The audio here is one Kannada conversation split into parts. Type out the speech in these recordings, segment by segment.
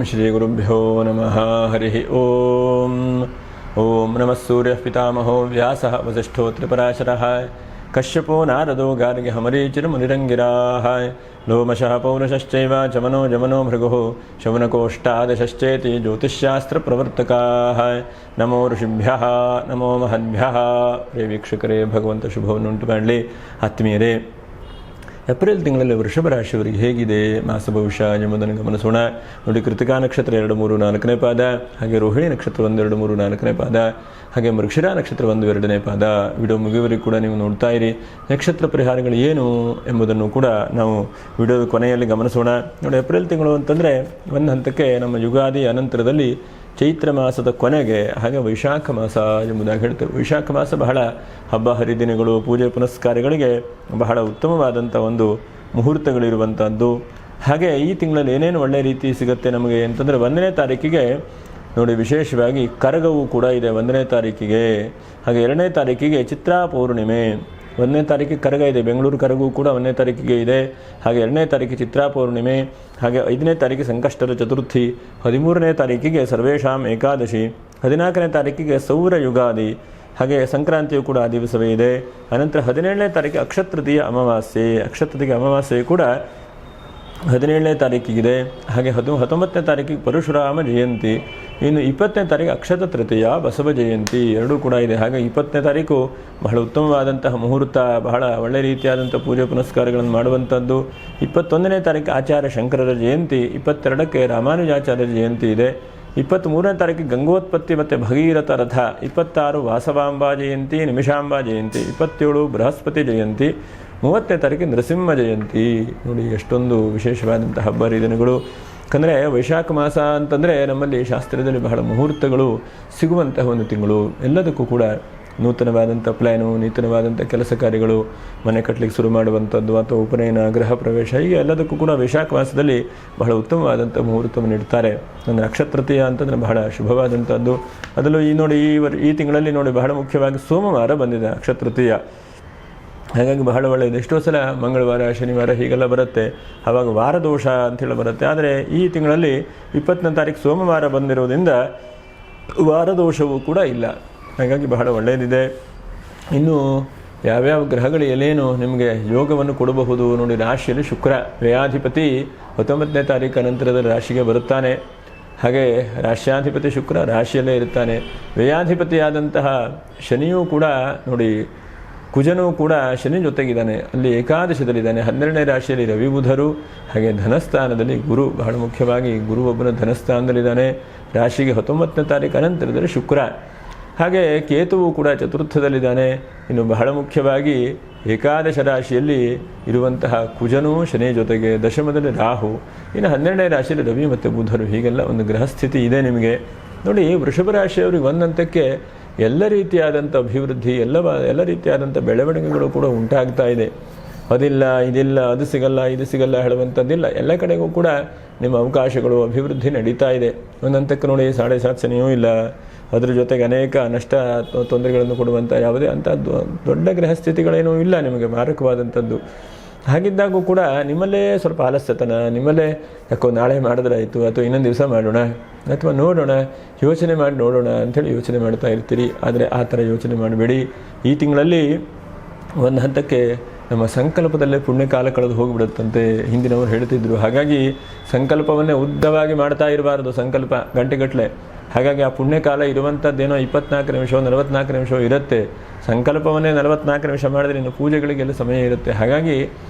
श्रीगुरुभ्यो नमः हरिः ओम ओम नमः सूर्यः पितामहो व्यासः वसिष्ठो त्रिपराशरः कश्यपो नारदो गार्ग्यः मरीचिर्मुनिरङ्गिराः लोमशः पौरुषश्चैव चमनो जमनो भृगुः शौनकोऽष्टादशश्चेति ज्योतिष्शास्त्रप्रवर्तकाः नमो ऋषिभ्यः नमो महद्भ्यः ಪ್ರಿಯ ವೀಕ್ಷಕರೇ, ಭಗವಂತ ಶುಭವನ್ನು ಉಂಟು ಮಾಡಲಿ. ಆತ್ಮೀಯರೇ, ಏಪ್ರಿಲ್ ತಿಂಗಳಲ್ಲಿ ವೃಷಭ ರಾಶಿಯವರಿಗೆ ಹೇಗಿದೆ ಮಾಸ ಭವಿಷ್ಯ ಎಂಬುದನ್ನು ಗಮನಿಸೋಣ. ನೋಡಿ, ಕೃತಿಕಾ ನಕ್ಷತ್ರ 2, 3, 4ನೇ ಪಾದ, ಹಾಗೆ ರೋಹಿಣಿ ನಕ್ಷತ್ರ 1, 2, 3, 4ನೇ ಪಾದ, ಹಾಗೆ ಮೃಗಶಿರಾ ನಕ್ಷತ್ರ 1, 2ನೇ ಪಾದ. ವಿಡಿಯೋ ಮುಗಿಯುವವರೆಗೂ ಕೂಡ ನೀವು ನೋಡ್ತಾ ಇರಿ. ನಕ್ಷತ್ರ ಪರಿಹಾರಗಳು ಏನು ಎಂಬುದನ್ನು ಕೂಡ ನಾವು ವಿಡಿಯೋದ ಕೊನೆಯಲ್ಲಿ ಗಮನಿಸೋಣ. ನೋಡಿ, ಏಪ್ರಿಲ್ ತಿಂಗಳು ಅಂತಂದರೆ ಒಂದು ಹಂತಕ್ಕೆ ನಮ್ಮ ಯುಗಾದಿ ಅನಂತರದಲ್ಲಿ ಚೈತ್ರ ಮಾಸದ ಕೊನೆಗೆ, ಹಾಗೆ ವೈಶಾಖ ಮಾಸ ಎಂಬುದಾಗಿ ಹೇಳ್ತೇವೆ. ವೈಶಾಖ ಮಾಸ ಬಹಳ ಹಬ್ಬ ಹರಿದಿನಗಳು, ಪೂಜೆ ಪುನಸ್ಕಾರಗಳಿಗೆ ಬಹಳ ಉತ್ತಮವಾದಂಥ ಒಂದು ಮುಹೂರ್ತಗಳಿರುವಂಥದ್ದು. ಹಾಗೆ ಈ ತಿಂಗಳಲ್ಲಿ ಏನೇನು ಒಳ್ಳೆಯ ರೀತಿ ಸಿಗುತ್ತೆ ನಮಗೆ ಅಂತಂದರೆ, 1ನೇ ತಾರೀಕಿಗೆ ನೋಡಿ ವಿಶೇಷವಾಗಿ ಕರಗವೂ ಕೂಡ ಇದೆ 1ನೇ ತಾರೀಕಿಗೆ. ಹಾಗೆ 2ನೇ ತಾರೀಕಿಗೆ ಚಿತ್ರಾ ಪೌರ್ಣಿಮೆ. 1ನೇ ತಾರೀಕಿಗೆ ಕರಗ ಇದೆ, ಬೆಂಗಳೂರು ಕರಗು ಕೂಡ 1ನೇ ತಾರೀಕಿಗೆ ಇದೆ. ಹಾಗೆ 2ನೇ ತಾರೀಕಿಗೆ ಚಿತ್ರಾ ಪೌರ್ಣಿಮೆ, ಹಾಗೆ 5ನೇ ತಾರೀಕಿಗೆ ಸಂಕಷ್ಟದ ಚತುರ್ಥಿ, 13ನೇ ತಾರೀಕಿಗೆ ಸರ್ವೇಶಾಂ ಏಕಾದಶಿ, 14ನೇ ತಾರೀಕಿಗೆ ಸೌರ ಯುಗಾದಿ, ಹಾಗೆ ಸಂಕ್ರಾಂತಿಯು ಕೂಡ ಆ ದಿವಸವೇ ಇದೆ. ಅನಂತರ 17ನೇ ತಾರೀಕಿಗೆ ಅಕ್ಷತೃತೀಯ ಅಮಾವಾಸ್ಯೆ. ಅಕ್ಷತೃತೀಯ ಅಮಾವಾಸ್ಯೆ ಕೂಡ 17ನೇ ತಾರೀಕಿಗಿದೆ. ಹಾಗೆ 19ನೇ ತಾರೀಕಿಗೆ ಪರಶುರಾಮ ಜಯಂತಿ. ಇನ್ನು 20ನೇ ತಾರೀಕು ಅಕ್ಷತ ತೃತೀಯ ಬಸವ ಜಯಂತಿ, ಎರಡೂ ಕೂಡ ಇದೆ. ಹಾಗೆ 20ನೇ ತಾರೀಕು ಬಹಳ ಉತ್ತಮವಾದಂತಹ ಮುಹೂರ್ತ, ಬಹಳ ಒಳ್ಳೆಯ ರೀತಿಯಾದಂಥ ಪೂಜೆ ಪುನಸ್ಕಾರಗಳನ್ನು ಮಾಡುವಂಥದ್ದು. 21ನೇ ತಾರೀಕು ಆಚಾರ್ಯ ಶಂಕರರ ಜಯಂತಿ, 22ಕ್ಕೆ ರಾಮಾನುಜಾಚಾರ್ಯ ಜಯಂತಿ ಇದೆ. 23ನೇ ತಾರೀಕಿಗೆ ಗಂಗೋತ್ಪತ್ತಿ ಮತ್ತು ಭಗೀರಥ ರಥ, 26 ವಾಸವಾಂಬಾ ಜಯಂತಿ, ನಿಮಿಷಾಂಬಾ ಜಯಂತಿ, 27 ಬೃಹಸ್ಪತಿ ಜಯಂತಿ, 30ನೇ ತಾರೀಕಿಗೆ ನರಸಿಂಹ ಜಯಂತಿ. ನೋಡಿ ಎಷ್ಟೊಂದು ವಿಶೇಷವಾದಂಥ ಹಬ್ಬ ಹರಿದಿನಗಳು. ಯಾಕಂದರೆ ವೈಶಾಖ ಮಾಸ ಅಂತಂದರೆ ನಮ್ಮಲ್ಲಿ ಶಾಸ್ತ್ರದಲ್ಲಿ ಬಹಳ ಮುಹೂರ್ತಗಳು ಸಿಗುವಂತಹ ಒಂದು ತಿಂಗಳು. ಎಲ್ಲದಕ್ಕೂ ಕೂಡ ನೂತನವಾದಂಥ ಪ್ಲ್ಯಾನು, ನೂತನವಾದಂಥ ಕೆಲಸ ಕಾರ್ಯಗಳು, ಮನೆ ಕಟ್ಟಲಿಕ್ಕೆ ಶುರು ಮಾಡುವಂಥದ್ದು ಅಥವಾ ಉಪನಯನ, ಗೃಹ ಪ್ರವೇಶ, ಹೀಗೆ ಎಲ್ಲದಕ್ಕೂ ಕೂಡ ವೈಶಾಖ ಮಾಸದಲ್ಲಿ ಬಹಳ ಉತ್ತಮವಾದಂಥ ಮುಹೂರ್ತವನ್ನು ಇಡ್ತಾರೆ. ಅಂದರೆ ಅಕ್ಷತೃತೀಯ ಅಂತಂದರೆ ಬಹಳ ಶುಭವಾದಂಥದ್ದು. ಅದರಲ್ಲೂ ಈ ತಿಂಗಳಲ್ಲಿ ನೋಡಿ ಬಹಳ ಮುಖ್ಯವಾಗಿ ಸೋಮವಾರ ಬಂದಿದೆ ಅಕ್ಷತೃತೀಯ. ಹಾಗಾಗಿ ಬಹಳ ಒಳ್ಳೆಯದು. ಎಷ್ಟೋ ಸಲ ಮಂಗಳವಾರ, ಶನಿವಾರ ಹೀಗೆಲ್ಲ ಬರುತ್ತೆ, ಆವಾಗ ವಾರದೋಷ ಅಂಥೇಳಿ ಬರುತ್ತೆ. ಆದರೆ ಈ ತಿಂಗಳಲ್ಲಿ 20ನೇ ತಾರೀಕು ಸೋಮವಾರ ಬಂದಿರೋದ್ರಿಂದ ವಾರದೋಷವೂ ಕೂಡ ಇಲ್ಲ. ಹಾಗಾಗಿ ಬಹಳ ಒಳ್ಳೆಯದಿದೆ. ಇನ್ನು ಯಾವ್ಯಾವ ಗ್ರಹಗಳು ಎಲ್ಲೇನು ನಿಮಗೆ ಯೋಗವನ್ನು ಕೊಡಬಹುದು ನೋಡಿ. ರಾಶಿಯಲ್ಲಿ ಶುಕ್ರ ವ್ಯಯಾಧಿಪತಿ 19ನೇ ತಾರೀಕು ನಂತರದಲ್ಲಿ ರಾಶಿಗೆ ಬರುತ್ತಾನೆ. ಹಾಗೆ ರಾಶ್ಯಾಧಿಪತಿ ಶುಕ್ರ ರಾಶಿಯಲ್ಲೇ ಇರುತ್ತಾನೆ. ವ್ಯಯಾಧಿಪತಿಯಾದಂತಹ ಶನಿಯೂ ಕೂಡ ನೋಡಿ, ಕುಜನೂ ಕೂಡ ಶನಿ ಜೊತೆಗಿದ್ದಾನೆ, ಅಲ್ಲಿ ಏಕಾದಶದಲ್ಲಿದ್ದಾನೆ. 12ನೇ ರಾಶಿಯಲ್ಲಿ ರವಿ ಬುಧರು, ಹಾಗೆ ಧನಸ್ಥಾನದಲ್ಲಿ ಗುರು, ಬಹಳ ಮುಖ್ಯವಾಗಿ ಗುರು ಒಬ್ಬನ ಧನಸ್ಥಾನದಲ್ಲಿದ್ದಾನೆ. ರಾಶಿಗೆ 19ನೇ ತಾರೀಕು ಅನಂತರದಲ್ಲಿ ಶುಕ್ರ, ಹಾಗೆ ಕೇತುವು ಕೂಡ ಚತುರ್ಥದಲ್ಲಿದ್ದಾನೆ. ಇನ್ನು ಬಹಳ ಮುಖ್ಯವಾಗಿ ಏಕಾದಶ ರಾಶಿಯಲ್ಲಿ ಇರುವಂತಹ ಕುಜನೂ ಶನಿ ಜೊತೆಗೆ, ದಶಮದಲ್ಲಿ ರಾಹು, ಇನ್ನು 12ನೇ ರಾಶಿಯಲ್ಲಿ ರವಿ ಮತ್ತು ಬುಧರು. ಹೀಗೆಲ್ಲ ಒಂದು ಗ್ರಹಸ್ಥಿತಿ ಇದೆ ನಿಮಗೆ. ನೋಡಿ, ವೃಷಭ ರಾಶಿಯವರಿಗೆ ಒಂದಂತಕ್ಕೆ ಎಲ್ಲ ರೀತಿಯಾದಂಥ ಅಭಿವೃದ್ಧಿ, ಎಲ್ಲ ರೀತಿಯಾದಂಥ ಬೆಳವಣಿಗೆಗಳು ಕೂಡ ಉಂಟಾಗ್ತಾ ಇದೆ. ಅದಿಲ್ಲ, ಇದಿಲ್ಲ, ಅದು ಸಿಗಲ್ಲ, ಇದು ಸಿಗಲ್ಲ ಹೇಳುವಂಥದ್ದಿಲ್ಲ. ಎಲ್ಲ ಕಡೆಗೂ ಕೂಡ ನಿಮ್ಮ ಅವಕಾಶಗಳು, ಅಭಿವೃದ್ಧಿ ನಡೀತಾ ಇದೆ. ಒಂದಂತಕ್ಕೆ ನೋಡಿ, 7.5 ಶನಿಯೂ ಇಲ್ಲ, ಅದ್ರ ಜೊತೆಗೆ ಅನೇಕ ನಷ್ಟ ತೊಂದರೆಗಳನ್ನು ಕೊಡುವಂಥ ಯಾವುದೇ ಅಂಥ ದೊಡ್ಡ ಗ್ರಹಸ್ಥಿತಿಗಳೇನೂ ಇಲ್ಲ ನಿಮಗೆ, ಮಾರಕವಾದಂಥದ್ದು. ಹಾಗಿದ್ದಾಗೂ ಕೂಡ ನಿಮ್ಮಲ್ಲೇ ಸ್ವಲ್ಪ ಆಲಸ್ಯತನ, ನಿಮ್ಮಲ್ಲೇ ಯಾಕೋ ನಾಳೆ ಮಾಡಿದ್ರೆ ಆಯಿತು, ಅಥವಾ ಇನ್ನೊಂದು ದಿವಸ ಮಾಡೋಣ, ಅಥವಾ ನೋಡೋಣ, ಯೋಚನೆ ಮಾಡಿ ನೋಡೋಣ ಅಂಥೇಳಿ ಯೋಚನೆ ಮಾಡ್ತಾ ಇರ್ತೀರಿ. ಆದರೆ ಆ ಥರ ಯೋಚನೆ ಮಾಡಬೇಡಿ. ಈ ತಿಂಗಳಲ್ಲಿ ಒಂದು ಹಂತಕ್ಕೆ ನಮ್ಮ ಸಂಕಲ್ಪದಲ್ಲೇ ಪುಣ್ಯಕಾಲ ಕಳೆದು ಹೋಗಿಬಿಡುತ್ತಂತೆ ಹಿಂದಿನವರು ಹೇಳ್ತಿದ್ರು. ಹಾಗಾಗಿ ಸಂಕಲ್ಪವನ್ನೇ ಉದ್ದವಾಗಿ ಮಾಡ್ತಾ ಇರಬಾರ್ದು, ಸಂಕಲ್ಪ ಗಂಟೆಗಟ್ಟಲೆ. ಹಾಗಾಗಿ ಆ ಪುಣ್ಯಕಾಲ ಇರುವಂಥದ್ದೇನೋ 24 ನಿಮಿಷ 44 ನಿಮಿಷ ಇರುತ್ತೆ. ಸಂಕಲ್ಪವನ್ನೇ 44 ನಿಮಿಷ ಮಾಡಿದ್ರೆ ಇನ್ನು ಪೂಜೆಗಳಿಗೆಲ್ಲ ಸಮಯ ಇರುತ್ತೆ. ಹಾಗಾಗಿ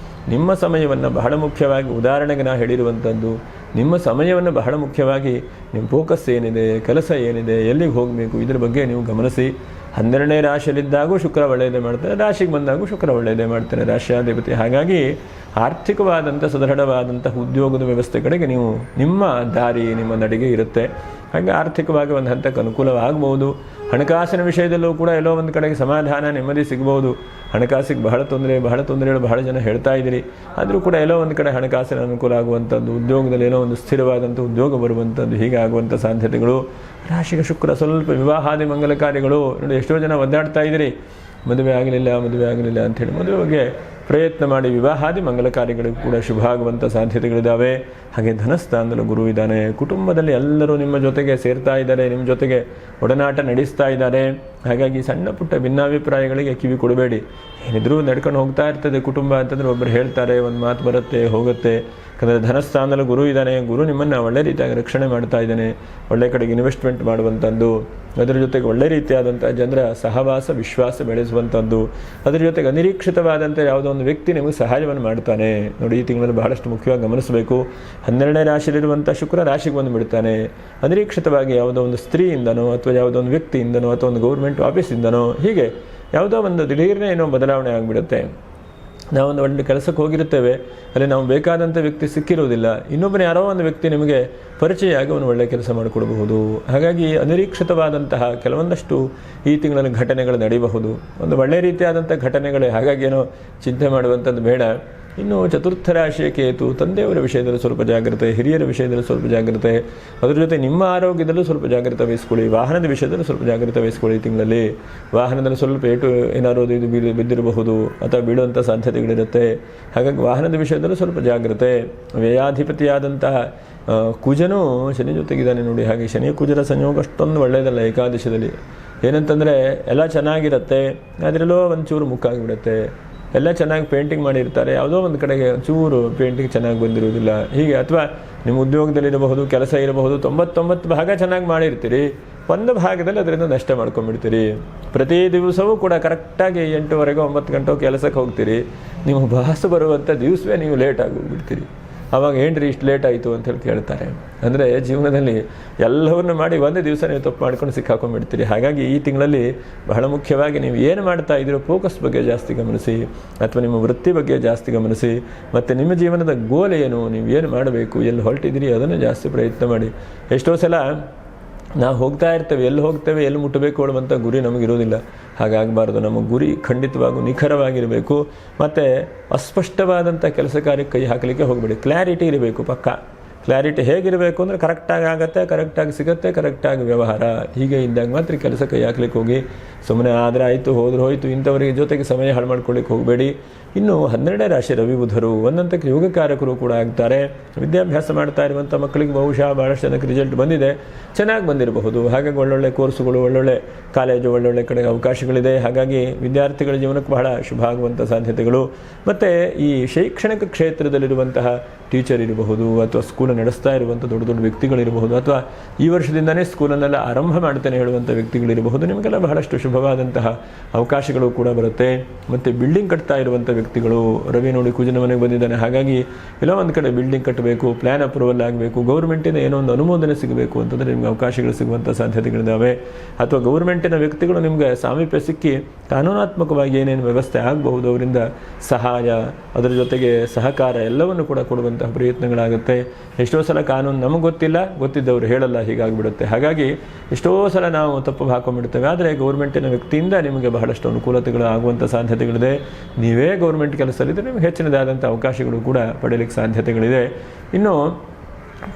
ನಿಮ್ಮ ಸಮಯವನ್ನು ಬಹಳ ಮುಖ್ಯವಾಗಿ, ಉದಾಹರಣೆಗೆ ನಾನು ಹೇಳಿರುವಂಥದ್ದು, ನಿಮ್ಮ ಸಮಯವನ್ನು ಬಹಳ ಮುಖ್ಯವಾಗಿ ನಿಮ್ಮ ಫೋಕಸ್ ಏನಿದೆ, ಕೆಲಸ ಏನಿದೆ, ಎಲ್ಲಿಗೆ ಹೋಗಬೇಕು, ಇದರ ಬಗ್ಗೆ ನೀವು ಗಮನಿಸಿ. 12ನೇ ರಾಶಿಯಲ್ಲಿದ್ದಾಗೂ ಶುಕ್ರ ಒಳ್ಳೆಯದೇ ಮಾಡ್ತಾರೆ, ರಾಶಿಗೆ ಬಂದಾಗೂ ಶುಕ್ರ ಒಳ್ಳೆಯದೇ ಮಾಡ್ತಾರೆ, ರಾಶ್ಯಾಧಿಪತಿ. ಹಾಗಾಗಿ ಆರ್ಥಿಕವಾದಂಥ ಸದೃಢವಾದಂತಹ ಉದ್ಯೋಗದ ವ್ಯವಸ್ಥೆ ಕಡೆಗೆ ನಿಮ್ಮ ದಾರಿ, ನಿಮ್ಮ ನಡಿಗೆ ಇರುತ್ತೆ. ಹಾಗೆ ಆರ್ಥಿಕವಾಗಿ ಒಂದು ಹಂತಕ್ಕೆ ಅನುಕೂಲವಾಗಬಹುದು. ಹಣಕಾಸಿನ ವಿಷಯದಲ್ಲೂ ಕೂಡ ಎಲ್ಲೋ ಒಂದು ಕಡೆಗೆ ಸಮಾಧಾನ, ನೆಮ್ಮದಿ ಸಿಗ್ಬೋದು. ಹಣಕಾಸಿಗೆ ಬಹಳ ತೊಂದರೆಗಳು ಬಹಳ ಜನ ಹೇಳ್ತಾ ಇದ್ದೀರಿ. ಆದರೂ ಕೂಡ ಎಲ್ಲೋ ಒಂದು ಕಡೆ ಹಣಕಾಸಿನ ಅನುಕೂಲ ಆಗುವಂಥದ್ದು, ಉದ್ಯೋಗದಲ್ಲಿ ಏನೋ ಒಂದು ಸ್ಥಿರವಾದಂಥ ಉದ್ಯೋಗ ಬರುವಂಥದ್ದು, ಹೀಗೆ ಆಗುವಂಥ ಸಾಧ್ಯತೆಗಳು. ರಾಶಿಗೆ ಶುಕ್ರ ಸ್ವಲ್ಪ ವಿವಾಹಾದಿ ಮಂಗಲ ಕಾರ್ಯಗಳು ನೋಡಿ. ಎಷ್ಟೋ ಜನ ಒದ್ದಾಡ್ತಾ ಇದ್ದೀರಿ, ಮದುವೆ ಆಗಲಿಲ್ಲ ಅಂಥೇಳಿ. ಮದುವೆ ಬಗ್ಗೆ ಪ್ರಯತ್ನ ಮಾಡಿ ವಿವಾಹಾದಿ ಮಂಗಲ ಕಾರ್ಯಗಳಿಗೂ ಕೂಡ ಶುಭ ಆಗುವಂಥ ಸಾಧ್ಯತೆಗಳಿದ್ದಾವೆ. ಹಾಗೆ ಧನಸ್ಥಾನದಲ್ಲೂ ಗುರು ಇದ್ದಾನೆ. ಕುಟುಂಬದಲ್ಲಿ ಎಲ್ಲರೂ ನಿಮ್ಮ ಜೊತೆಗೆ ಸೇರ್ತಾ ಇದ್ದಾರೆ, ನಿಮ್ಮ ಜೊತೆಗೆ ಒಡನಾಟ ನಡೆಸ್ತಾ ಇದ್ದಾರೆ. ಹಾಗಾಗಿ ಸಣ್ಣ ಪುಟ್ಟ ಭಿನ್ನಾಭಿಪ್ರಾಯಗಳಿಗೆ ಕಿವಿ ಕೊಡಬೇಡಿ. ಏನಿದ್ರೂ ನಡ್ಕೊಂಡು ಹೋಗ್ತಾ ಇರ್ತದೆ ಕುಟುಂಬ ಅಂತಂದರೆ ಒಬ್ಬರು ಹೇಳ್ತಾರೆ, ಒಂದು ಮಾತು ಬರುತ್ತೆ ಹೋಗುತ್ತೆ. ಯಾಕಂದರೆ ಧನಸ್ಥಾನದಲ್ಲಿ ಗುರು ಇದ್ದಾನೆ. ಗುರು ನಿಮ್ಮನ್ನು ಒಳ್ಳೆ ರೀತಿಯಾಗಿ ರಕ್ಷಣೆ ಮಾಡ್ತಾ ಇದ್ದಾನೆ. ಒಳ್ಳೆ ಕಡೆಗೆ ಇನ್ವೆಸ್ಟ್ಮೆಂಟ್ ಮಾಡುವಂಥದ್ದು, ಅದರ ಜೊತೆಗೆ ಒಳ್ಳೆ ರೀತಿಯಾದಂಥ ಜನರ ಸಹವಾಸ ವಿಶ್ವಾಸ ಬೆಳೆಸುವಂಥದ್ದು, ಅದರ ಜೊತೆಗೆ ಅನಿರೀಕ್ಷಿತವಾದಂಥ ಯಾವುದೋ ಒಂದು ವ್ಯಕ್ತಿ ನಿಮಗೆ ಸಹಾಯವನ್ನು ಮಾಡ್ತಾನೆ. ನೋಡಿ, ಈ ತಿಂಗಳಲ್ಲಿ ಬಹಳಷ್ಟು ಮುಖ್ಯವಾಗಿ ಗಮನಿಸಬೇಕು. 12ನೇ ರಾಶಿಯಲ್ಲಿರುವಂಥ ಶುಕ್ರ ರಾಶಿಗೆ ಬಂದು ಬಿಡ್ತಾನೆ. ಅನಿರೀಕ್ಷಿತವಾಗಿ ಯಾವುದೋ ಒಂದು ಸ್ತ್ರೀಯಿಂದನೋ ಅಥವಾ ಯಾವುದೋ ಒಂದು ವ್ಯಕ್ತಿಯಿಂದನೋ ಅಥವಾ ಒಂದು ಗೌರ್ಮೆಂಟ್ ಆಫೀಸಿಂದನೋ ಹೀಗೆ ಯಾವುದೋ ಒಂದು ದಿಢೀರ್ನೇ ಏನೋ ಬದಲಾವಣೆ ಆಗಿಬಿಡುತ್ತೆ. ನಾವೊಂದು ಒಳ್ಳೆ ಕೆಲಸಕ್ಕೆ ಹೋಗಿರುತ್ತೇವೆ, ಅಲ್ಲಿ ನಾವು ಬೇಕಾದಂಥ ವ್ಯಕ್ತಿ ಸಿಕ್ಕಿರುವುದಿಲ್ಲ. ಇನ್ನೊಬ್ಬನೇ ಯಾರೋ ಒಂದು ವ್ಯಕ್ತಿ ನಿಮಗೆ ಪರಿಚಯ ಆಗಿ ಅವನು ಒಳ್ಳೆಯ ಕೆಲಸ ಮಾಡಿಕೊಡಬಹುದು. ಹಾಗಾಗಿ ಅನಿರೀಕ್ಷಿತವಾದಂತಹ ಕೆಲವೊಂದಷ್ಟು ಈ ತಿಂಗಳಲ್ಲಿ ಘಟನೆಗಳು ನಡೆಯಬಹುದು. ಒಂದು ಒಳ್ಳೆಯ ರೀತಿಯಾದಂಥ ಘಟನೆಗಳೇ. ಹಾಗಾಗಿ ಏನೋ ಚಿಂತೆ ಮಾಡುವಂಥದ್ದು ಬೇಡ. ಇನ್ನು ಚತುರ್ಥ ರಾಶಿಯ ಕೇತು, ತಂದೆಯವರ ವಿಷಯದಲ್ಲಿ ಸ್ವಲ್ಪ ಜಾಗ್ರತೆ, ಹಿರಿಯರ ವಿಷಯದಲ್ಲಿ ಸ್ವಲ್ಪ ಜಾಗ್ರತೆ, ಅದರ ಜೊತೆ ನಿಮ್ಮ ಆರೋಗ್ಯದಲ್ಲೂ ಸ್ವಲ್ಪ ಜಾಗ್ರತೆ ವಹಿಸ್ಕೊಳ್ಳಿ. ವಾಹನದ ವಿಷಯದಲ್ಲಿ ಸ್ವಲ್ಪ ಜಾಗ್ರತೆ ವಹಿಸ್ಕೊಳ್ಳಿ. ಈ ತಿಂಗಳಲ್ಲಿ ವಾಹನದಲ್ಲಿ ಸ್ವಲ್ಪ ಏಟು ಏನಾದರೂ ಇದು ಬಿದ್ದಿರಬಹುದು ಅಥವಾ ಬೀಳುವಂಥ ಸಾಧ್ಯತೆಗಳಿರುತ್ತೆ. ಹಾಗಾಗಿ ವಾಹನದ ವಿಷಯದಲ್ಲೂ ಸ್ವಲ್ಪ ಜಾಗ್ರತೆ. ವ್ಯಯಾಧಿಪತಿಯಾದಂತಹ ಕುಜನೂ ಶನಿ ಜೊತೆಗಿದ್ದಾನೆ ನೋಡಿ. ಹಾಗೆ ಶನಿ ಕುಜರ ಸಂಯೋಗ ಅಷ್ಟೊಂದು ಒಳ್ಳೆಯದಲ್ಲ ಏಕಾದಶದಲ್ಲಿ. ಏನಂತಂದರೆ ಎಲ್ಲ ಚೆನ್ನಾಗಿರುತ್ತೆ, ಅದರಲ್ಲೋ ಒಂಚೂರು ಮುಕ್ಕಾಗಿಬಿಡುತ್ತೆ. ಎಲ್ಲ ಚೆನ್ನಾಗಿ ಪೇಂಟಿಂಗ್ ಮಾಡಿರ್ತಾರೆ, ಯಾವುದೋ ಒಂದು ಕಡೆಗೆ ಚೂರು ಪೇಂಟಿಂಗ್ ಚೆನ್ನಾಗಿ ಬಂದಿರುವುದಿಲ್ಲ ಹೀಗೆ. ಅಥವಾ ನಿಮ್ಮ ಉದ್ಯೋಗದಲ್ಲಿರಬಹುದು, ಕೆಲಸ ಇರಬಹುದು, 99 ಭಾಗ ಚೆನ್ನಾಗಿ ಮಾಡಿರ್ತೀರಿ, ಒಂದು ಭಾಗದಲ್ಲಿ ಅದರಿಂದ ನಷ್ಟ ಮಾಡ್ಕೊಂಡ್ಬಿಡ್ತೀರಿ. ಪ್ರತಿ ದಿವಸವೂ ಕೂಡ ಕರೆಕ್ಟಾಗಿ 8:30 9 ಗಂಟೆ ಕೆಲಸಕ್ಕೆ ಹೋಗ್ತೀರಿ. ನೀವು ಬಾಸ್ ಬರುವಂಥ ದಿವಸವೇ ನೀವು ಲೇಟ್ ಆಗೋಗ್ಬಿಡ್ತೀರಿ. ಆವಾಗ ಏನ್ರಿ ಇಷ್ಟು ಲೇಟ್ ಆಯಿತು ಅಂತ ಹೇಳಿ ಕೇಳ್ತಾರೆ. ಅಂದರೆ ಜೀವನದಲ್ಲಿ ಎಲ್ಲವನ್ನೂ ಮಾಡಿ ಒಂದೇ ದಿವಸ ನೀವು ತಪ್ಪು ಮಾಡ್ಕೊಂಡು ಸಿಕ್ಕಾಕೊಂಡ್ಬಿಡ್ತೀರಿ. ಹಾಗಾಗಿ ಈ ತಿಂಗಳಲ್ಲಿ ಬಹಳ ಮುಖ್ಯವಾಗಿ ನೀವು ಏನು ಮಾಡ್ತಾ ಇದ್ದೀರೋ ಫೋಕಸ್ ಬಗ್ಗೆ ಜಾಸ್ತಿ ಗಮನಿಸಿ, ಅಥವಾ ನಿಮ್ಮ ವೃತ್ತಿ ಬಗ್ಗೆ ಜಾಸ್ತಿ ಗಮನಿಸಿ, ಮತ್ತು ನಿಮ್ಮ ಜೀವನದ ಗೋಲ್ ಏನು, ನೀವು ಏನು ಮಾಡಬೇಕು, ಎಲ್ಲಿ ಹೊರಟಿದ್ದೀರಿ ಅದನ್ನು ಜಾಸ್ತಿ ಪ್ರಯತ್ನ ಮಾಡಿ. ಎಷ್ಟೋ ಸಲ ನಾವು ಹೋಗ್ತಾ ಇರ್ತೇವೆ, ಎಲ್ಲಿ ಹೋಗ್ತೇವೆ, ಎಲ್ಲಿ ಮುಟ್ಟಬೇಕು ಅನ್ನುವಂಥ ಗುರಿ ನಮಗಿರೋದಿಲ್ಲ. ಹಾಗಾಗಬಾರ್ದು. ನಮ್ಮ ಗುರಿ ಖಂಡಿತವಾಗೂ ನಿಖರವಾಗಿರಬೇಕು. ಮತ್ತು ಅಸ್ಪಷ್ಟವಾದಂಥ ಕೆಲಸ ಕಾರ್ಯಕ್ಕೆ ಕೈ ಹಾಕಲಿಕ್ಕೆ ಹೋಗಬೇಡಿ. ಕ್ಲಾರಿಟಿ ಇರಬೇಕು. ಪಕ್ಕ ಕ್ಲಾರಿಟಿ ಹೇಗಿರಬೇಕು ಅಂದರೆ ಕರೆಕ್ಟಾಗಿ ಆಗುತ್ತೆ, ಕರೆಕ್ಟಾಗಿ ಸಿಗುತ್ತೆ, ಕರೆಕ್ಟಾಗಿ ವ್ಯವಹಾರ ಹೀಗೆ ಇದ್ದಾಗ ಮಾತ್ರ ಕೆಲಸ ಕೈ ಹಾಕ್ಲಿಕ್ಕೆ ಹೋಗಿ. ಸುಮ್ಮನೆ ಆದರೆ ಆಯಿತು, ಹೋದ್ರೆ ಹೋಯಿತು, ಇಂಥವರಿಗೆ ಜೊತೆಗೆ ಸಮಯ ಹಾಳು ಮಾಡ್ಕೊಳ್ಳಿಕ್ಕೆ ಹೋಗಬೇಡಿ. ಇನ್ನು 12ನೇ ರಾಶಿ ರವಿ ಬುಧರು ಒಂದಂತಕ್ಕೆ ಯೋಗಕಾರಕರು ಕೂಡ ಆಗ್ತಾರೆ. ವಿದ್ಯಾಭ್ಯಾಸ ಮಾಡ್ತಾ ಇರುವಂಥ ಮಕ್ಕಳಿಗೆ ಬಹುಶಃ ಭಾಳಷ್ಟು ಜನಕ್ಕೆ ರಿಸಲ್ಟ್ ಬಂದಿದೆ, ಚೆನ್ನಾಗಿ ಬಂದಿರಬಹುದು. ಹಾಗಾಗಿ ಒಳ್ಳೊಳ್ಳೆ ಕೋರ್ಸುಗಳು, ಒಳ್ಳೊಳ್ಳೆ ಕಾಲೇಜು, ಒಳ್ಳೊಳ್ಳೆ ಕಡೆ ಅವಕಾಶಗಳಿದೆ. ಹಾಗಾಗಿ ವಿದ್ಯಾರ್ಥಿಗಳ ಜೀವನಕ್ಕೆ ಬಹಳ ಶುಭ ಆಗುವಂಥ ಸಾಧ್ಯತೆಗಳು. ಮತ್ತು ಈ ಶೈಕ್ಷಣಿಕ ಕ್ಷೇತ್ರದಲ್ಲಿರುವಂತಹ ಟೀಚರ್ ಇರಬಹುದು, ಅಥವಾ ಸ್ಕೂಲ್ ನಡೆಸ್ತಾ ಇರುವಂಥ ದೊಡ್ಡ ದೊಡ್ಡ ವ್ಯಕ್ತಿಗಳಿರಬಹುದು, ಅಥವಾ ಈ ವರ್ಷದಿಂದನೇ ಸ್ಕೂಲನ್ನೆಲ್ಲ ಆರಂಭ ಮಾಡ್ತೇನೆ ಹೇಳುವಂಥ ವ್ಯಕ್ತಿಗಳಿರಬಹುದು. ನಿಮಗೆಲ್ಲ ಬಹಳಷ್ಟು ಶುಭವಾದಂತಹ ಅವಕಾಶಗಳು ಕೂಡ ಬರುತ್ತೆ. ಮತ್ತು ಬಿಲ್ಡಿಂಗ್ ಕಟ್ತಾ ಇರುವಂಥ ವ್ಯಕ್ತಿಗಳು, ರವಿ ನೋಡಿ ಕುಜನ ಮನೆಗೆ ಬಂದಿದ್ದಾನೆ. ಹಾಗಾಗಿ ಎಲ್ಲೋ ಒಂದು ಕಡೆ ಬಿಲ್ಡಿಂಗ್ ಕಟ್ಟಬೇಕು, ಪ್ಲ್ಯಾನ್ ಅಪ್ರೂವಲ್ ಆಗಬೇಕು, ಗೌರ್ಮೆಂಟಿನ ಏನೋ ಒಂದು ಅನುಮೋದನೆ ಸಿಗಬೇಕು ಅಂತಂದರೆ ನಿಮಗೆ ಅವಕಾಶಗಳು ಸಿಗುವಂಥ ಸಾಧ್ಯತೆಗಳಿದ್ದಾವೆ. ಅಥವಾ ಗೌರ್ಮೆಂಟಿನ ವ್ಯಕ್ತಿಗಳು ನಿಮಗೆ ಸಾಮೀಪ್ಯ ಸಿಕ್ಕಿ ಕಾನೂನಾತ್ಮಕವಾಗಿ ಏನೇನು ವ್ಯವಸ್ಥೆ ಆಗಬಹುದು, ಅವರಿಂದ ಸಹಾಯ, ಅದರ ಜೊತೆಗೆ ಸಹಕಾರ ಎಲ್ಲವನ್ನು ಕೂಡ ಕೊಡುವಂತಹ ಪ್ರಯತ್ನಗಳಾಗುತ್ತೆ. ಎಷ್ಟೋ ಸಲ ಕಾನೂನು ನಮಗೆ ಗೊತ್ತಿಲ್ಲ, ಗೊತ್ತಿದ್ದವರು ಹೇಳಲ್ಲ, ಹೀಗಾಗಿಬಿಡುತ್ತೆ. ಹಾಗಾಗಿ ಎಷ್ಟೋ ಸಲ ನಾವು ತಪ್ಪು ಹಾಕೊಂಡ್ಬಿಡ್ತೇವೆ. ಆದರೆ ಗೌರ್ಮೆಂಟಿನ ವ್ಯಕ್ತಿಯಿಂದ ನಿಮಗೆ ಬಹಳಷ್ಟು ಅನುಕೂಲತೆಗಳು ಆಗುವಂಥ ಸಾಧ್ಯತೆಗಳಿದೆ. ನೀವೇ ಗೌರ್ಮೆಂಟ್ ಕೆಲಸದಲ್ಲಿದ್ದರೆ ನಿಮಗೆ ಹೆಚ್ಚಿನದಾದಂಥ ಅವಕಾಶಗಳು ಕೂಡ ಪಡೆಯಲಿಕ್ಕೆ ಸಾಧ್ಯತೆಗಳಿದೆ. ಇನ್ನು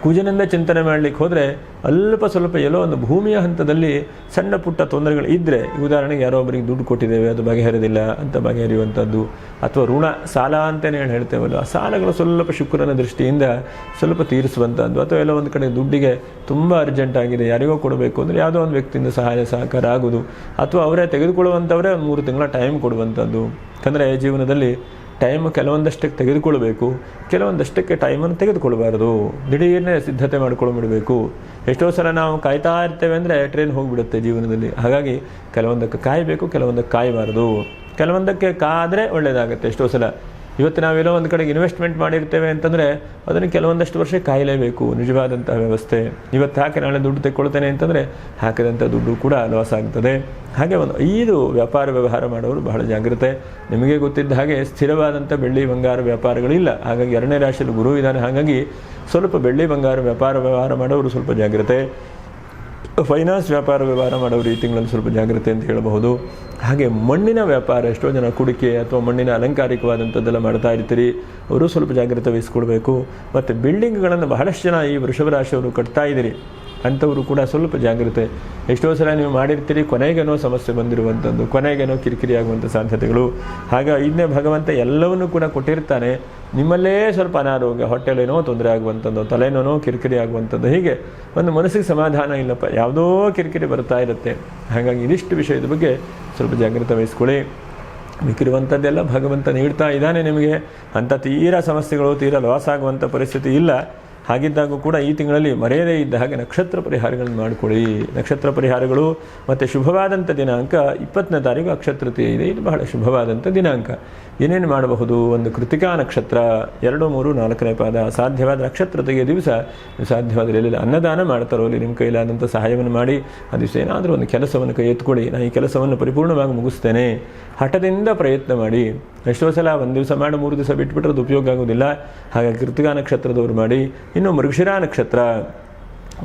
ಕುಜನಿಂದ ಚಿಂತನೆ ಮಾಡಲಿಕ್ಕೆ ಹೋದರೆ ಅಲ್ಪ ಸ್ವಲ್ಪ ಎಲ್ಲೋ ಒಂದು ಭೂಮಿಯ ಹಂತದಲ್ಲಿ ಸಣ್ಣ ಪುಟ್ಟ ತೊಂದರೆಗಳು ಇದ್ದರೆ, ಉದಾಹರಣೆಗೆ ಯಾರೋ ಒಬ್ಬರಿಗೆ ದುಡ್ಡು ಕೊಟ್ಟಿದ್ದೇವೆ, ಅದು ಬಗೆಹರಿದಿಲ್ಲ ಅಂತ ಬಗೆಹರಿಯುವಂಥದ್ದು, ಅಥವಾ ಋಣ ಸಾಲ ಅಂತಲೇ ಹೇಳ್ತೇವಲ್ಲ, ಆ ಸಾಲಗಳು ಸ್ವಲ್ಪ ಶುಕ್ರನ ದೃಷ್ಟಿಯಿಂದ ಸ್ವಲ್ಪ ತೀರಿಸುವಂಥದ್ದು, ಅಥವಾ ಎಲ್ಲೋ ಒಂದು ಕಡೆ ದುಡ್ಡಿಗೆ ತುಂಬ ಅರ್ಜೆಂಟ್ ಆಗಿದೆ, ಯಾರಿಗೋ ಕೊಡಬೇಕು ಅಂದರೆ ಯಾವುದೋ ಒಂದು ವ್ಯಕ್ತಿಯಿಂದ ಸಹಾಯ ಸಹಕಾರ ಆಗೋದು, ಅಥವಾ ಅವರೇ ತೆಗೆದುಕೊಳ್ಳುವಂಥವರೇ ಒಂದು 3 ತಿಂಗಳ ಟೈಮ್ ಕೊಡುವಂಥದ್ದು. ಯಾಕಂದರೆ ಜೀವನದಲ್ಲಿ ಟೈಮ್ ಕೆಲವೊಂದಷ್ಟಕ್ಕೆ ತೆಗೆದುಕೊಳ್ಬೇಕು, ಕೆಲವೊಂದಷ್ಟಕ್ಕೆ ಟೈಮನ್ನು ತೆಗೆದುಕೊಳ್ಬಾರ್ದು. ದಿಢೀರ್ನೇ ಸಿದ್ಧತೆ ಮಾಡ್ಕೊಂಡ್ಬಿಡಬೇಕು. ಎಷ್ಟೋ ಸಲ ನಾವು ಕಾಯ್ತಾ ಇರ್ತೇವೆ ಅಂದರೆ ಟ್ರೈನ್ ಹೋಗಿಬಿಡುತ್ತೆ ಜೀವನದಲ್ಲಿ. ಹಾಗಾಗಿ ಕೆಲವೊಂದಕ್ಕೆ ಕಾಯಬೇಕು, ಕೆಲವೊಂದಕ್ಕೆ ಕಾಯಬಾರ್ದು. ಕೆಲವೊಂದಕ್ಕೆ ಕಾದರೆ ಒಳ್ಳೆಯದಾಗುತ್ತೆ. ಎಷ್ಟೋ ಸಲ ಇವತ್ತು ನಾವೆಲ್ಲೋ ಒಂದು ಕಡೆಗೆ ಇನ್ವೆಸ್ಟ್ಮೆಂಟ್ ಮಾಡಿರ್ತೇವೆ ಅಂತಂದರೆ ಅದನ್ನು ಕೆಲವೊಂದಷ್ಟು ವರ್ಷ ಕಾಯಲೇಬೇಕು. ನಿಜವಾದಂಥ ವ್ಯವಸ್ಥೆ. ಇವತ್ತು ಹಾಕಿ ನಾಳೆ ದುಡ್ಡು ತೆಕ್ಕೊಳ್ತೇನೆ ಅಂತಂದರೆ ಹಾಕಿದಂಥ ದುಡ್ಡು ಕೂಡ ಲಾಸ್ ಆಗ್ತದೆ. ಹಾಗೆ ಒಂದು 5 ವ್ಯಾಪಾರ ವ್ಯವಹಾರ ಮಾಡೋರು ಬಹಳ ಜಾಗ್ರತೆ. ನಿಮಗೆ ಗೊತ್ತಿದ್ದ ಹಾಗೆ ಸ್ಥಿರವಾದಂಥ ಬೆಳ್ಳಿ ಬಂಗಾರ ವ್ಯಾಪಾರಗಳಿಲ್ಲ. ಹಾಗಾಗಿ 2ನೇ ರಾಶಿಯಲ್ಲಿ ಗುರು ಇದ್ದಾನೆ. ಹಾಗಾಗಿ ಸ್ವಲ್ಪ ಬೆಳ್ಳಿ ಬಂಗಾರ ವ್ಯಾಪಾರ ಮಾಡೋರು ಸ್ವಲ್ಪ ಜಾಗ್ರತೆ. ಫೈನಾನ್ಸ್ ವ್ಯಾಪಾರ ವ್ಯವಹಾರ ಮಾಡೋರು ಈ ತಿಂಗಳಲ್ಲಿ ಸ್ವಲ್ಪ ಜಾಗ್ರತೆ ಅಂತ ಹೇಳಬಹುದು. ಹಾಗೆ ಮಣ್ಣಿನ ವ್ಯಾಪಾರ, ಎಷ್ಟೋ ಜನ ಕುಡಿಕೆ ಅಥವಾ ಮಣ್ಣಿನ ಅಲಂಕಾರಿಕವಾದಂಥದ್ದೆಲ್ಲ ಮಾಡ್ತಾ ಇರ್ತೀರಿ, ಅವರು ಸ್ವಲ್ಪ ಜಾಗ್ರತೆ ವಹಿಸ್ಕೊಳ್ಬೇಕು. ಮತ್ತು ಬಿಲ್ಡಿಂಗ್ಗಳನ್ನು ಬಹಳಷ್ಟು ಜನ ಈ ವೃಷಭ ರಾಶಿಯವರು ಕಟ್ತಾ ಇದ್ದೀರಿ. ಅಂಥವರು ಕೂಡ ಸ್ವಲ್ಪ ಜಾಗ್ರತೆ. ಎಷ್ಟೋ ಸಲ ನೀವು ಮಾಡಿರ್ತೀರಿ, ಕೊನೆಗೇನೋ ಸಮಸ್ಯೆ ಬಂದಿರುವಂಥದ್ದು, ಕೊನೆಗೇನೋ ಕಿರಿಕಿರಿ ಆಗುವಂಥ ಸಾಧ್ಯತೆಗಳು. ಹಾಗೆ 5ನೇ ಭಗವಂತ ಎಲ್ಲವನ್ನೂ ಕೂಡ ಕೊಟ್ಟಿರ್ತಾನೆ. ನಿಮ್ಮಲ್ಲೇ ಸ್ವಲ್ಪ ಅನಾರೋಗ್ಯ, ಹೊಟ್ಟೆಲೇನೋ ತೊಂದರೆ ಆಗುವಂಥದ್ದು, ತಲೆನೋ ಕಿರಿಕಿರಿ ಆಗುವಂಥದ್ದು, ಹೀಗೆ ಒಂದು ಮನಸ್ಸಿಗೆ ಸಮಾಧಾನ ಇಲ್ಲಪ್ಪ, ಯಾವುದೋ ಕಿರಿಕಿರಿ ಬರ್ತಾ ಇರುತ್ತೆ. ಹಾಗಾಗಿ ಇದಿಷ್ಟು ವಿಷಯದ ಬಗ್ಗೆ ಸ್ವಲ್ಪ ಜಾಗ್ರತೆ ವಹಿಸ್ಕೊಳ್ಳಿ. ಮಿಕ್ಕಿರುವಂಥದ್ದೆಲ್ಲ ಭಗವಂತ ನೀಡ್ತಾ ಇದ್ದಾನೆ ನಿಮಗೆ. ಅಂಥ ತೀರಾ ಸಮಸ್ಯೆಗಳು, ತೀರಾ ಲಾಸ್ ಆಗುವಂಥ ಪರಿಸ್ಥಿತಿ ಇಲ್ಲ. ಹಾಗಿದ್ದಾಗೂ ಕೂಡ ಈ ತಿಂಗಳಲ್ಲಿ ಮರೆಯದೇ ಇದ್ದ ಹಾಗೆ ನಕ್ಷತ್ರ ಪರಿಹಾರಗಳನ್ನು ಮಾಡಿಕೊಳ್ಳಿ. ನಕ್ಷತ್ರ ಪರಿಹಾರಗಳು ಮತ್ತು ಶುಭವಾದಂಥ ದಿನಾಂಕ 20ನೇ ತಾರೀಕು ಅಕ್ಷಯ ತೃತೀಯ ಇದೆ. ಇದು ಬಹಳ ಶುಭವಾದಂಥ ದಿನಾಂಕ. ಏನೇನು ಮಾಡಬಹುದು? ಒಂದು ಕೃತಿಕಾ ನಕ್ಷತ್ರ 2, 3, 4ನೇ ಪಾದ. ಸಾಧ್ಯವಾದ ನಕ್ಷತ್ರತೆಗೆ ದಿವಸ ಸಾಧ್ಯವಾದರೆ ಎಲ್ಲಿಲ್ಲ ಅನ್ನದಾನ ಮಾಡ್ತಾರೋ ಅಲ್ಲಿ ನಿಮ್ಮ ಕೈಲಾದಂಥ ಸಹಾಯವನ್ನು ಮಾಡಿ ಆ ದಿವಸ ಏನಾದರೂ ಒಂದು ಕೆಲಸವನ್ನು ಕೈ ಎತ್ಕೊಳ್ಳಿ. ನಾನು ಈ ಕೆಲಸವನ್ನು ಪರಿಪೂರ್ಣವಾಗಿ ಮುಗಿಸ್ತೇನೆ, ಹಠದಿಂದ ಪ್ರಯತ್ನ ಮಾಡಿ. ಎಷ್ಟೋ ಸಲ ಒಂದು ದಿವಸ ಮಾಡಿ 3 ದಿವಸ ಬಿಟ್ಬಿಟ್ರೆ ಅದು ಉಪಯೋಗ ಆಗೋದಿಲ್ಲ. ಹಾಗಾಗಿ ಕೃತಿಕಾ ನಕ್ಷತ್ರದವರು ಮಾಡಿ. ಇನ್ನು ಮೃಗಶಿರಾ ನಕ್ಷತ್ರ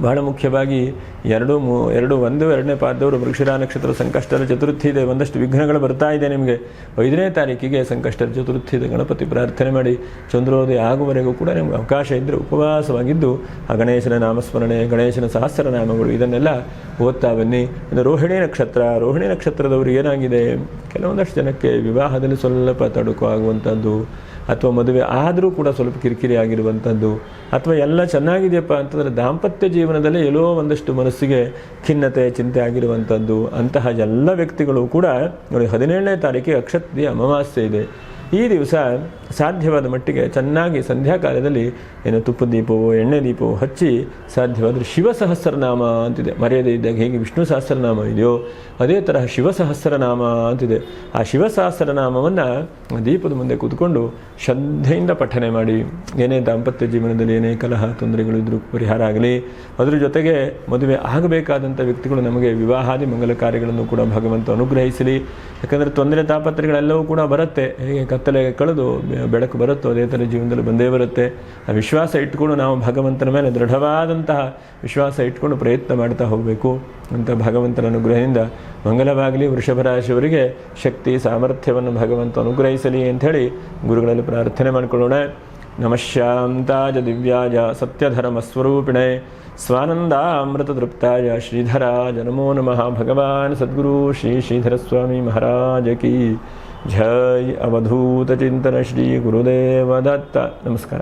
ಬಹಳ ಮುಖ್ಯವಾಗಿ 2, 2ನೇ ಪಾದದವರು ಮೃಗಶಿರಾ ನಕ್ಷತ್ರ ಸಂಕಷ್ಟದ ಚತುರ್ಥಿ ಇದೆ. ಒಂದಷ್ಟು ವಿಘ್ನಗಳು ಬರ್ತಾ ಇದೆ ನಿಮಗೆ. 5ನೇ ತಾರೀಕಿಗೆ ಸಂಕಷ್ಟದ ಚತುರ್ಥಿ ಇದೆ. ಗಣಪತಿ ಪ್ರಾರ್ಥನೆ ಮಾಡಿ ಚಂದ್ರೋದಯ ಆಗುವವರೆಗೂ ಕೂಡ ನಿಮ್ಗೆ ಅವಕಾಶ ಇದ್ದರೆ ಉಪವಾಸವಾಗಿದ್ದು ಆ ಗಣೇಶನ ನಾಮಸ್ಮರಣೆ, ಗಣೇಶನ ಸಹಸ್ರನಾಮಗಳು ಇದನ್ನೆಲ್ಲ ಓದ್ತಾ ಬನ್ನಿ. ಇನ್ನು ರೋಹಿಣಿ ನಕ್ಷತ್ರ. ರೋಹಿಣಿ ನಕ್ಷತ್ರದವರು ಏನಾಗಿದೆ, ಕೆಲವೊಂದಷ್ಟು ಜನಕ್ಕೆ ವಿವಾಹದಲ್ಲಿ ಸ್ವಲ್ಪ ತಡುಕು ಆಗುವಂಥದ್ದು, ಅಥವಾ ಮದುವೆ ಆದರೂ ಕೂಡ ಸ್ವಲ್ಪ ಕಿರಿಕಿರಿ ಆಗಿರುವಂಥದ್ದು, ಅಥವಾ ಎಲ್ಲ ಚೆನ್ನಾಗಿದೆಯಪ್ಪ ಅಂತಂದರೆ ದಾಂಪತ್ಯ ಜೀವನದಲ್ಲಿ ಎಲ್ಲೋ ಒಂದಷ್ಟು ಮನಸ್ಸಿಗೆ ಖಿನ್ನತೆ, ಚಿಂತೆ ಆಗಿರುವಂಥದ್ದು. ಅಂತಹ ಎಲ್ಲ ವ್ಯಕ್ತಿಗಳು ಕೂಡ ನೋಡಿ 17ನೇ ತಾರೀಕಿಗೆ ಅಕ್ಷಯ ಅಮಾವಾಸ್ಯೆ ಇದೆ. ಈ ದಿವಸ ಸಾಧ್ಯವಾದ ಮಟ್ಟಿಗೆ ಚೆನ್ನಾಗಿ ಸಂಧ್ಯಾಕಾಲದಲ್ಲಿ ಏನು ತುಪ್ಪದ ದೀಪವೋ ಎಣ್ಣೆ ದೀಪವೋ ಹಚ್ಚಿ ಸಾಧ್ಯವಾದರೆ ಶಿವಸಹಸ್ರನಾಮ ಅಂತಿದೆ. ಮರ್ಯಾದೆ ಇದ್ದಾಗ ಹೇಗೆ ವಿಷ್ಣು ಸಹಸ್ರನಾಮ ಇದೆಯೋ ಅದೇ ತರಹ ಶಿವಸಹಸ್ರನಾಮ ಅಂತಿದೆ. ಆ ಶಿವಸಹಸ್ರನಾಮವನ್ನು ದೀಪದ ಮುಂದೆ ಕೂತ್ಕೊಂಡು ಶ್ರದ್ಧೆಯಿಂದ ಪಠನೆ ಮಾಡಿ. ಏನೇ ದಾಂಪತ್ಯ ಜೀವನದಲ್ಲಿ ಏನೇ ಕಲಹ ತೊಂದರೆಗಳು ಇದ್ರೂ ಪರಿಹಾರ ಆಗಲಿ. ಅದರ ಜೊತೆಗೆ ಮದುವೆ ಆಗಬೇಕಾದಂಥ ವ್ಯಕ್ತಿಗಳು ನಮಗೆ ವಿವಾಹಾದಿ ಮಂಗಲ ಕಾರ್ಯಗಳನ್ನು ಕೂಡ ಭಗವಂತ ಅನುಗ್ರಹಿಸಲಿ. ಯಾಕಂದರೆ ತೊಂದರೆ ತಾಪತ್ರೆಗಳೆಲ್ಲವೂ ಕೂಡ ಬರುತ್ತೆ. ಹೇಗೆ ಕತ್ತಲೆ ಕಳೆದು ಬೆಳಕು ಬರುತ್ತೋ ಅದೇ ಥರ ಜೀವನದಲ್ಲಿ ಬಂದೇ ಬರುತ್ತೆ. ಆ ವಿಶ್ವಾಸ ಇಟ್ಕೊಂಡು ನಾವು ಭಗವಂತನ ಮೇಲೆ ದೃಢವಾದಂತಹ ವಿಶ್ವಾಸ ಇಟ್ಕೊಂಡು ಪ್ರಯತ್ನ ಮಾಡ್ತಾ ಹೋಗಬೇಕು ಅಂತ ಭಗವಂತನ ಅನುಗ್ರಹದಿಂದ ಮಂಗಲವಾಗಲಿ. ವೃಷಭ ರಾಶಿಯವರಿಗೆ ಶಕ್ತಿ ಸಾಮರ್ಥ್ಯವನ್ನು ಭಗವಂತ ಅನುಗ್ರಹಿಸಲಿ ಅಂಥೇಳಿ ಗುರುಗಳಲ್ಲಿ ಪ್ರಾರ್ಥನೆ ಮಾಡಿಕೊಳ್ಳೋಣ. ನಮಃ ಶಾಂತಾಯ ದಿವ್ಯಾಯ ಸತ್ಯಧರ್ಮಸ್ವರೂಪಿಣೆ ಸ್ವಾನಂದಾಮೃತತೃಪ್ತಾಯ ಶ್ರೀಧರಾಯ ನಮೋ ನಮಃ. ಭಗವಾನ್ ಸದ್ಗುರು ಶ್ರೀ ಶ್ರೀಧರ ಸ್ವಾಮಿ ಮಹಾರಾಜ ಕಿ ಜೈ. ಅವಧೂತ ಚಿಂತನ ಶ್ರೀ ಗುರುದೇವ ದತ್ತ. ನಮಸ್ಕಾರ.